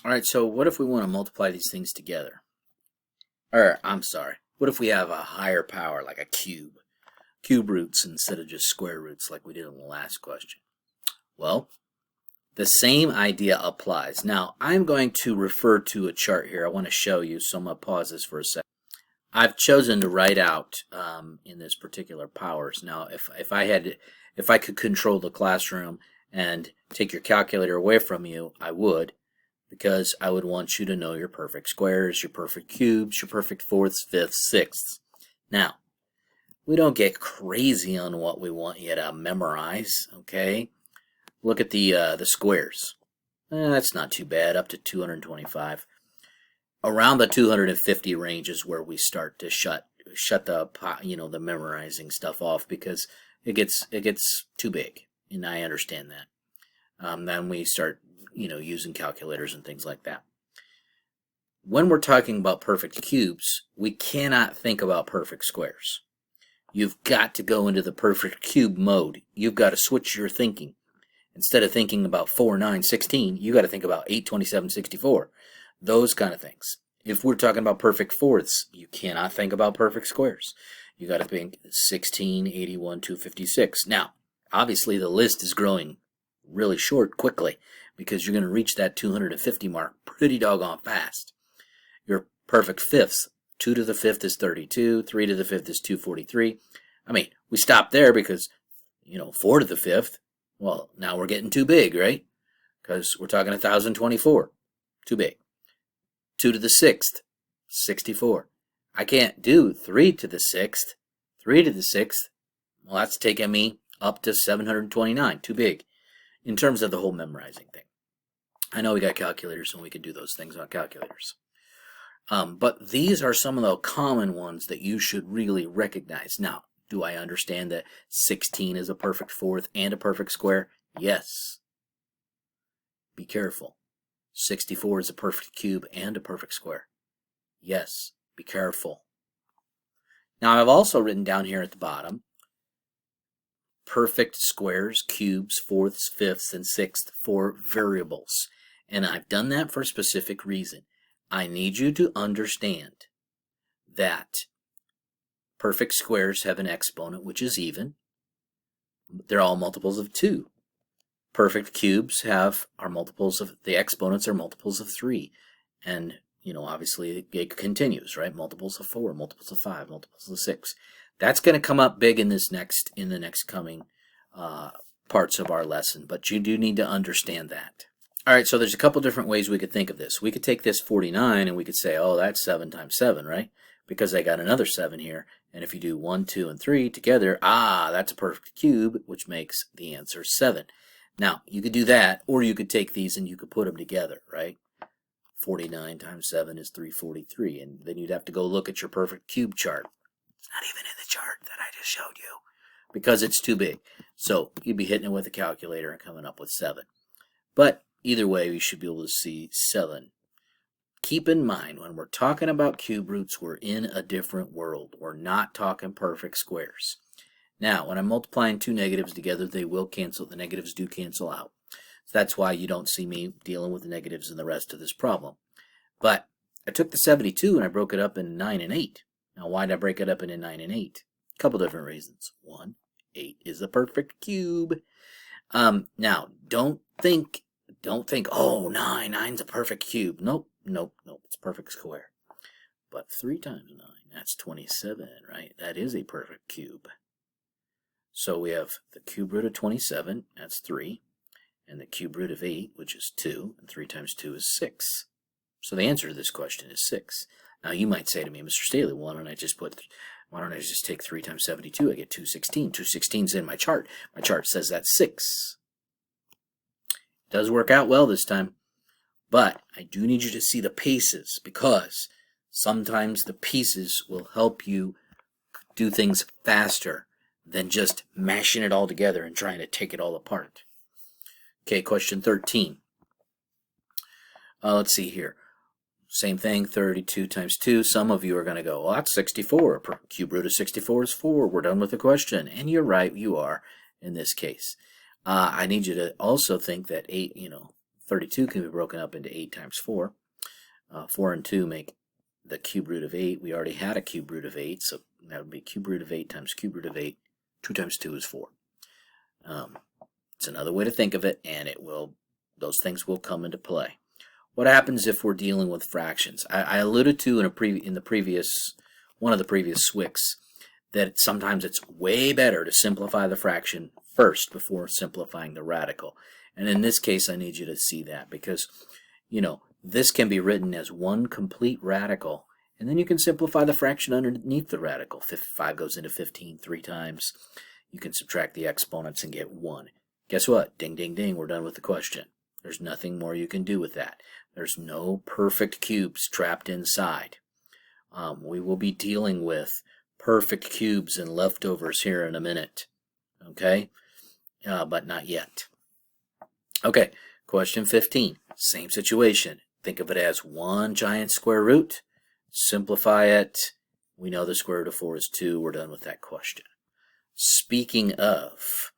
All right, so what if we want to multiply these things together? Or, I'm sorry, what if we have a higher power, like a cube? Cube roots instead of just square roots like we did in the last question. Well, the same idea applies. Now, I'm going to refer to a chart here. I want to show you, so I'm going to pause this for a second. I've chosen to write out in this particular powers. Now, if I could control the classroom and take your calculator away from you, I would, because I would want you to know your perfect squares, your perfect cubes, your perfect fourths, fifths, sixths. Now, we don't get crazy on what we want you to memorize, okay? Look at the squares. That's not too bad, up to 225. Around the 250 range is where we start to shut the memorizing stuff off, because it gets too big, and I understand that. Then we start using calculators and things like that. When we're talking about perfect cubes, we cannot think about perfect squares. You've got to go into the perfect cube mode. You've got to switch your thinking. Instead of thinking about 4, 9, 16, you got to think about 8, 27, 64. Those kind of things. If we're talking about perfect fourths, you cannot think about perfect squares. You got to think 16, 81, 256. Now, obviously the list is growing really short quickly, because you're going to reach that 250 mark pretty doggone fast. Your perfect fifths, 2 to the fifth is 32, 3 to the fifth is 243. I mean, we stop there because, 4 to the fifth, well, now we're getting too big, right? Because we're talking 1024. Too big. 2 to the sixth, 64. I can't do 3 to the sixth. 3 to the sixth, well, that's taking me up to 729. Too big in terms of the whole memorizing thing. I know we got calculators and we can do those things on calculators. But these are some of the common ones that you should really recognize. Now, do I understand that 16 is a perfect fourth and a perfect square? Yes. Be careful. 64 is a perfect cube and a perfect square. Yes. Be careful. Now, I've also written down here at the bottom perfect squares, cubes, fourths, fifths, and sixths for variables. And I've done that for a specific reason. I need you to understand that perfect squares have an exponent which is even. They're all multiples of 2. Perfect cubes are multiples of, the exponents are multiples of 3. And, obviously it continues, right? Multiples of 4, multiples of 5, multiples of 6. That's going to come up big in the next coming parts of our lesson, but you do need to understand that. All right, so there's a couple different ways we could think of this. We could take this 49 and we could say, oh, that's 7 times 7, right? Because I got another 7 here. And if you do 1, 2, and 3 together, that's a perfect cube, which makes the answer 7. Now, you could do that, or you could take these and you could put them together, right? 49 times 7 is 343, and then you'd have to go look at your perfect cube chart. It's not even in the chart that I just showed you, because it's too big. So you'd be hitting it with a calculator and coming up with 7. But either way, you should be able to see 7. Keep in mind, when we're talking about cube roots, we're in a different world. We're not talking perfect squares. Now, when I'm multiplying two negatives together, they will cancel. The negatives do cancel out. So that's why you don't see me dealing with the negatives in the rest of this problem. But I took the 72 and I broke it up in 9 and 8. Now, why did I break it up into 9 and 8? A couple different reasons. 1, 8 is the perfect cube. Now, don't think, oh, 9's a perfect cube. Nope, it's a perfect square. But 3 times 9, that's 27, right? That is a perfect cube. So we have the cube root of 27, that's 3, and the cube root of 8, which is 2, and 3 times 2 is 6. So the answer to this question is 6. Now you might say to me, Mr. Staley, why don't I just take 3 times 72? I get 216. 216's in my chart. My chart says that's 6. It does work out well this time. But I do need you to see the pieces, because sometimes the pieces will help you do things faster than just mashing it all together and trying to take it all apart. Okay, question 13. Let's see here. Same thing, 32 times 2. Some of you are going to go, well, that's 64. Cube root of 64 is 4. We're done with the question. And you're right, you are in this case. I need you to also think that 32 can be broken up into 8 times 4. 4 and 2 make the cube root of 8. We already had a cube root of 8, so that would be cube root of 8 times cube root of 8. 2 times 2 is 4. It's another way to think of it, and those things will come into play. What happens if we're dealing with fractions? I alluded to in the previous one of the previous Swyks that sometimes it's way better to simplify the fraction first before simplifying the radical. And in this case, I need you to see that because, this can be written as one complete radical, and then you can simplify the fraction underneath the radical. 5 goes into 15 3 times. You can subtract the exponents and get 1. Guess what? Ding, ding, ding, we're done with the question. There's nothing more you can do with that. There's no perfect cubes trapped inside. We will be dealing with perfect cubes and leftovers here in a minute. Okay? But not yet. Okay, question 15. Same situation. Think of it as one giant square root. Simplify it. We know the square root of 4 is 2. We're done with that question. Speaking of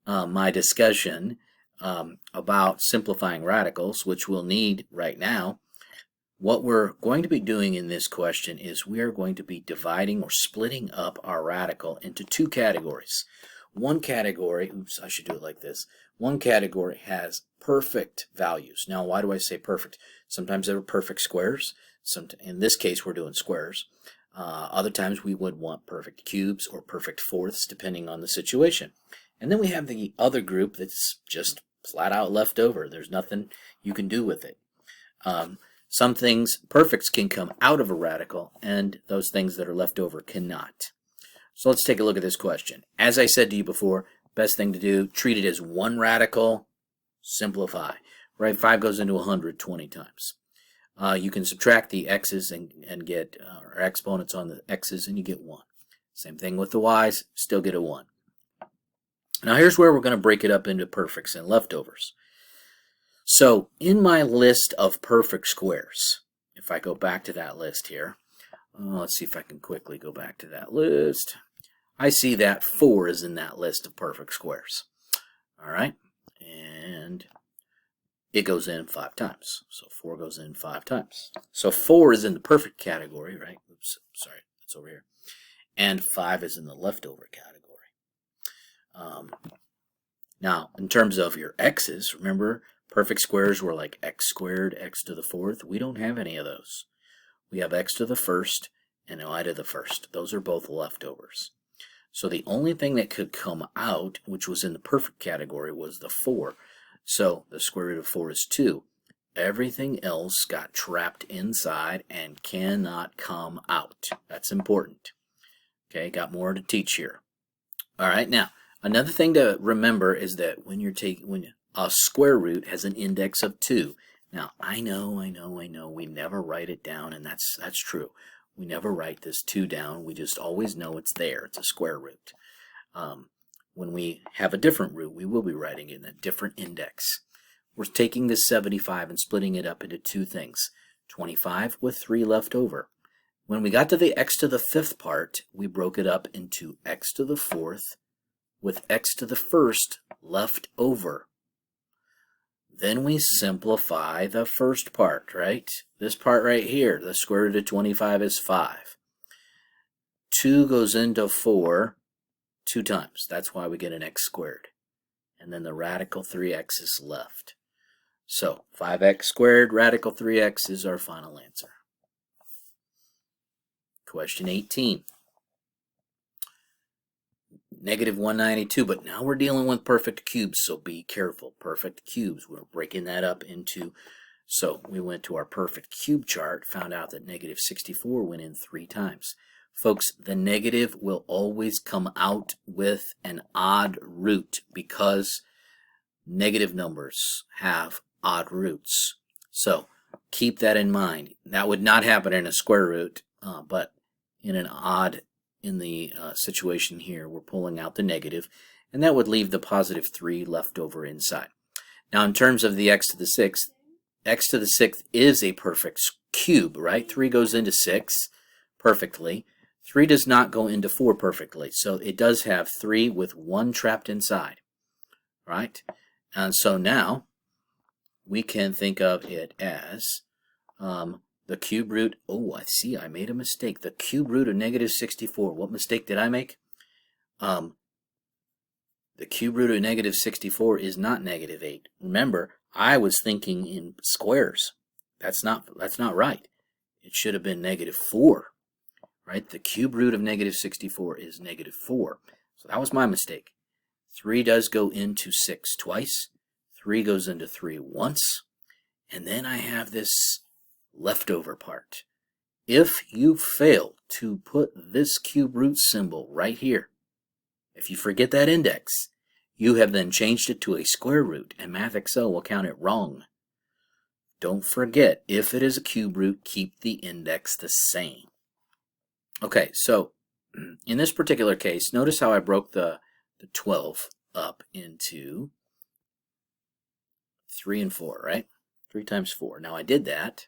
my discussion about simplifying radicals, which we'll need right now, what we're going to be doing in this question is we are going to be dividing or splitting up our radical into 2 categories. One category, I should do it like this. One category has perfect values. Now, why do I say perfect? Sometimes they're perfect squares. In this case, we're doing squares. Other times we would want perfect cubes or perfect fourths, depending on the situation. And then we have the other group that's just flat out left over. There's nothing you can do with it. Some things, perfects can come out of a radical, and those things that are left over cannot. So let's take a look at this question. As I said to you before, best thing to do, treat it as one radical, simplify. Right, 5 goes into 100 20 times. You can subtract the x's and get or exponents on the x's, and you get 1. Same thing with the y's, still get a 1. Now here's where we're going to break it up into perfects and leftovers. So in my list of perfect squares, if I go back to that list here, let's see if I can quickly go back to that list. I see that 4 is in that list of perfect squares. All right, and it goes in 5 times. So 4 goes in 5 times. So 4 is in the perfect category, right? Oops, sorry, that's over here. And 5 is in the leftover category. Now, in terms of your x's, remember, perfect squares were like x squared, x to the 4th. We don't have any of those. We have x to the 1st and y to the 1st. Those are both leftovers. So the only thing that could come out, which was in the perfect category, was the 4. So the square root of 4 is 2. Everything else got trapped inside and cannot come out. That's important. Okay, got more to teach here. All right, now, another thing to remember is that when a square root has an index of 2. Now, I know, we never write it down, and that's true. We never write this 2 down. We just always know it's there. It's a square root. When we have a different root, we will be writing it in a different index. We're taking this 75 and splitting it up into 2 things. 25 with 3 left over. When we got to the x to the 5th part, we broke it up into x to the 4th with x to the 1st left over. Then we simplify the first part, right? This part right here, the square root of 25 is 5. 2 goes into 4 2 times. That's why we get an x squared. And then the radical 3x is left. So 5x squared, radical 3x is our final answer. Question 18. Negative 192, but now we're dealing with perfect cubes, so be careful. Perfect cubes, we're breaking that up into, so we went to our perfect cube chart, found out that negative 64 went in 3 times. Folks, the negative will always come out with an odd root because negative numbers have odd roots. So keep that in mind. That would not happen in a square root, but in the situation here, we're pulling out the negative, and that would leave the positive 3 left over inside. Now, in terms of the x to the 6th, x to the 6th is a perfect cube, right? 3 goes into 6 perfectly. 3 does not go into 4 perfectly, so it does have 3 with 1 trapped inside, right? And so now, we can think of it as the cube root. Oh, I see, I made a mistake. The cube root of negative 64. What mistake did I make? The cube root of negative 64 is not negative 8. Remember, I was thinking in squares. That's not right. It should have been negative 4. Right? The cube root of negative 64 is negative 4. So that was my mistake. 3 does go into 6 twice. 3 goes into 3 once. And then I have this leftover part. If you fail to put this cube root symbol right here, if you forget that index, you have then changed it to a square root, and Math Excel will count it wrong. Don't forget, if it is a cube root, keep the index the same. Okay, so in this particular case, notice how I broke the 12 up into 3 and 4, right? 3 times 4. Now I did that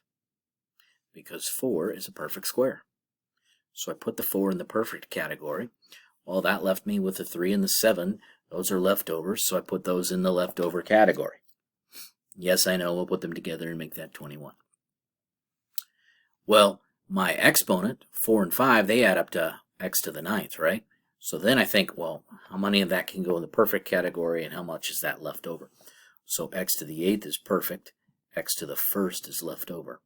because 4 is a perfect square. So I put the 4 in the perfect category. Well, that left me with the 3 and the 7. Those are leftovers, so I put those in the leftover category. Yes, I know, we'll put them together and make that 21. Well, my exponent, 4 and 5, they add up to x to the 9th, right? So then I think, well, how many of that can go in the perfect category and how much is that left over? So x to the 8th is perfect, x to the 1st is left over.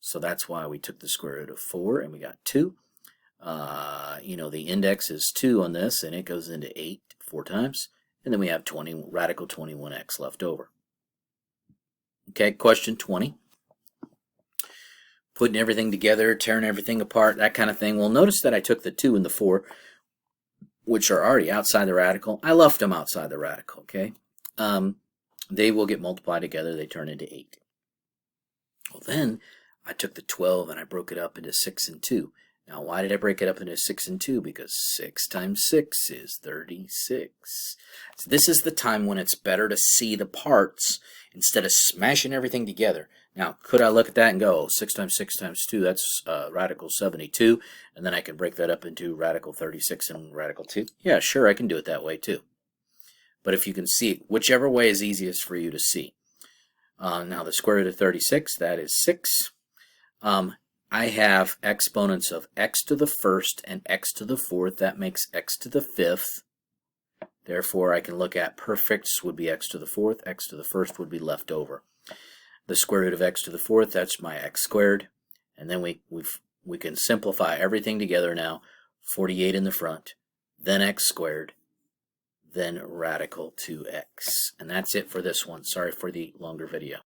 So that's why we took the square root of 4 and we got 2. You know, the index is 2 on this, and it goes into 8 4 times. And then we have radical 21x left over. Okay, question 20. Putting everything together, tearing everything apart, that kind of thing. Well, notice that I took the 2 and the 4, which are already outside the radical. I left them outside the radical, okay? They will get multiplied together. They turn into 8. Well, then I took the 12 and I broke it up into 6 and 2. Now, why did I break it up into 6 and 2? Because 6 times 6 is 36. So this is the time when it's better to see the parts instead of smashing everything together. Now, could I look at that and go, 6 times 6 times 2, that's radical 72, and then I can break that up into radical 36 and radical 2? Yeah, sure, I can do it that way too. But if you can see, whichever way is easiest for you to see. Now, the square root of 36, that is 6. I have exponents of x to the 1st and x to the 4th. That makes x to the 5th. Therefore, I can look at perfects would be x to the 4th. X to the 1st would be left over. The square root of x to the 4th, that's my x squared. And then we can simplify everything together now. 48 in the front, then x squared, then radical 2x. And that's it for this one. Sorry for the longer video.